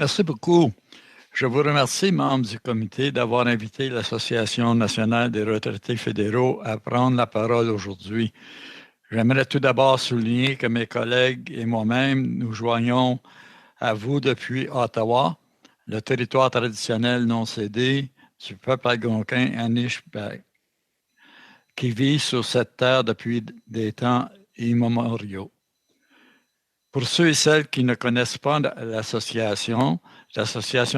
Merci beaucoup. Je vous remercie, membres du comité, d'avoir invité l'Association nationale des retraités fédéraux à prendre la parole aujourd'hui. J'aimerais tout d'abord souligner que mes collègues et moi-même nous joignons à vous depuis Ottawa, le territoire traditionnel non cédé du peuple algonquin Anishinaabeg, qui vit sur cette terre depuis des temps immémoriaux. Pour ceux et celles qui ne connaissent pas l'Association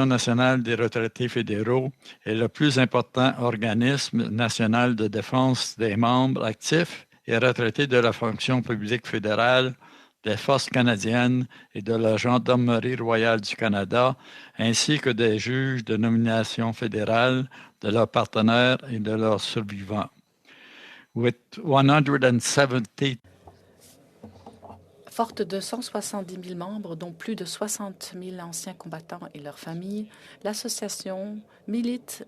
nationale des retraités fédéraux est le plus important organisme national de défense des membres actifs et retraités de la fonction publique fédérale, des Forces canadiennes et de la Gendarmerie royale du Canada, ainsi que des juges de nomination fédérale, de leurs partenaires et de leurs survivants. With 170 Forte de 170 000 membres, dont plus de 60 000 anciens combattants et leurs familles, l'association milite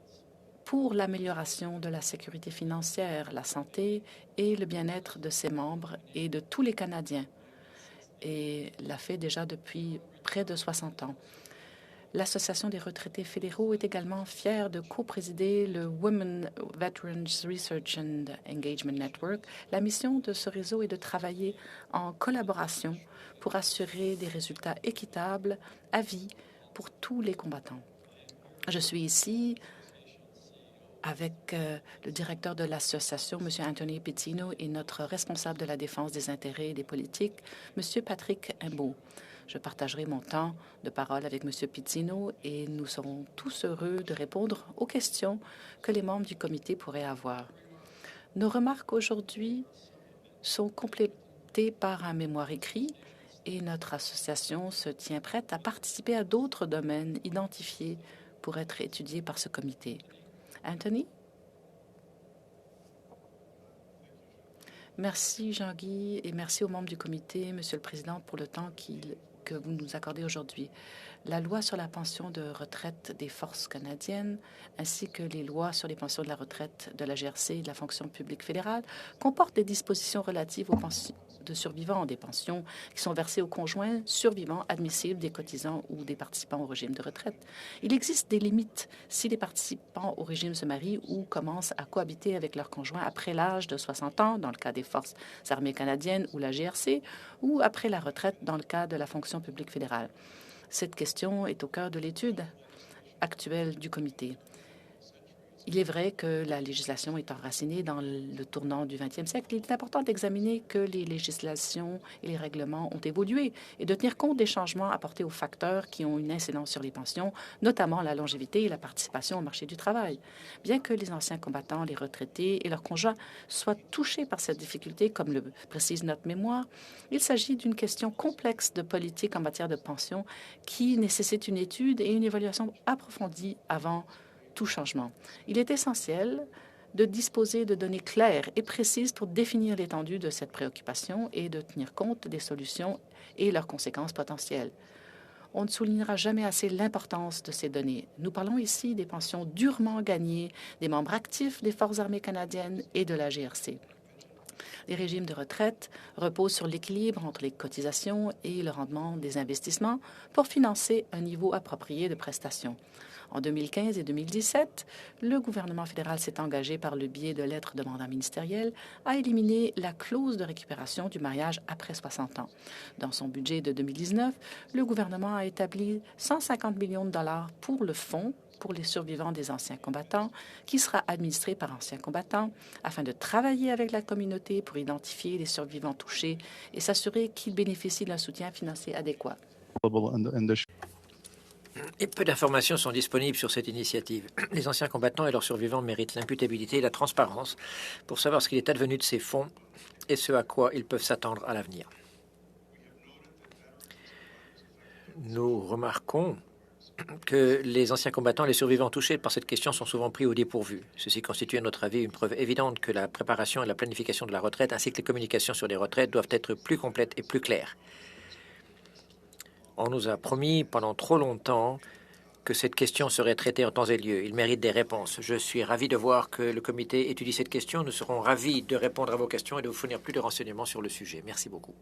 pour l'amélioration de la sécurité financière, la santé et le bien-être de ses membres et de tous les Canadiens, et l'a fait déjà depuis près de 60 ans. L'Association des retraités fédéraux est également fière de co-présider le Women Veterans Research and Engagement Network. La mission de ce réseau est de travailler en collaboration pour assurer des résultats équitables à vie pour tous les combattants. Je suis ici avec le directeur de l'association, M. Anthony Pizzino, et notre responsable de la défense des intérêts et des politiques, M. Patrick Imbeau. Je partagerai mon temps de parole avec M. Pizzino et nous serons tous heureux de répondre aux questions que les membres du comité pourraient avoir. Nos remarques aujourd'hui sont complétées par un mémoire écrit et notre association se tient prête à participer à d'autres domaines identifiés pour être étudiés par ce comité. Anthony? Merci, Jean-Guy, et merci aux membres du comité, Monsieur le Président, pour le temps que vous nous accordez aujourd'hui. La loi sur la pension de retraite des forces canadiennes, ainsi que les lois sur les pensions de la retraite de la GRC et de la fonction publique fédérale, comportent des dispositions relatives aux pensions de survivants des pensions qui sont versées aux conjoints survivants admissibles des cotisants ou des participants au régime de retraite. Il existe des limites si les participants au régime se marient ou commencent à cohabiter avec leur conjoint après l'âge de 60 ans, dans le cas des Forces armées canadiennes ou la GRC, ou après la retraite dans le cas de la fonction publique fédérale. Cette question est au cœur de l'étude actuelle du comité. Il est vrai que la législation est enracinée dans le tournant du 20e siècle. Il est important d'examiner que les législations et les règlements ont évolué et de tenir compte des changements apportés aux facteurs qui ont une incidence sur les pensions, notamment la longévité et la participation au marché du travail. Bien que les anciens combattants, les retraités et leurs conjoints soient touchés par cette difficulté, comme le précise notre mémoire, il s'agit d'une question complexe de politique en matière de pension qui nécessite une étude et une évaluation approfondie avant tout changement. Il est essentiel de disposer de données claires et précises pour définir l'étendue de cette préoccupation et de tenir compte des solutions et leurs conséquences potentielles. On ne soulignera jamais assez l'importance de ces données. Nous parlons ici des pensions durement gagnées des membres actifs des Forces armées canadiennes et de la GRC. Les régimes de retraite reposent sur l'équilibre entre les cotisations et le rendement des investissements pour financer un niveau approprié de prestations. En 2015 et 2017, le gouvernement fédéral s'est engagé par le biais de lettres de mandat ministériel à éliminer la clause de récupération du mariage après 60 ans. Dans son budget de 2019, le gouvernement a établi 150 millions de dollars pour le fonds pour les survivants des anciens combattants, qui sera administré par anciens combattants, afin de travailler avec la communauté pour identifier les survivants touchés et s'assurer qu'ils bénéficient d'un soutien financier adéquat. Et peu d'informations sont disponibles sur cette initiative. Les anciens combattants et leurs survivants méritent l'imputabilité et la transparence pour savoir ce qu'il est advenu de ces fonds et ce à quoi ils peuvent s'attendre à l'avenir. Nous remarquons que les anciens combattants et les survivants touchés par cette question sont souvent pris au dépourvu. Ceci constitue à notre avis une preuve évidente que la préparation et la planification de la retraite ainsi que les communications sur les retraites doivent être plus complètes et plus claires. On nous a promis pendant trop longtemps que cette question serait traitée en temps et lieu. Il mérite des réponses. Je suis ravi de voir que le comité étudie cette question. Nous serons ravis de répondre à vos questions et de vous fournir plus de renseignements sur le sujet. Merci beaucoup.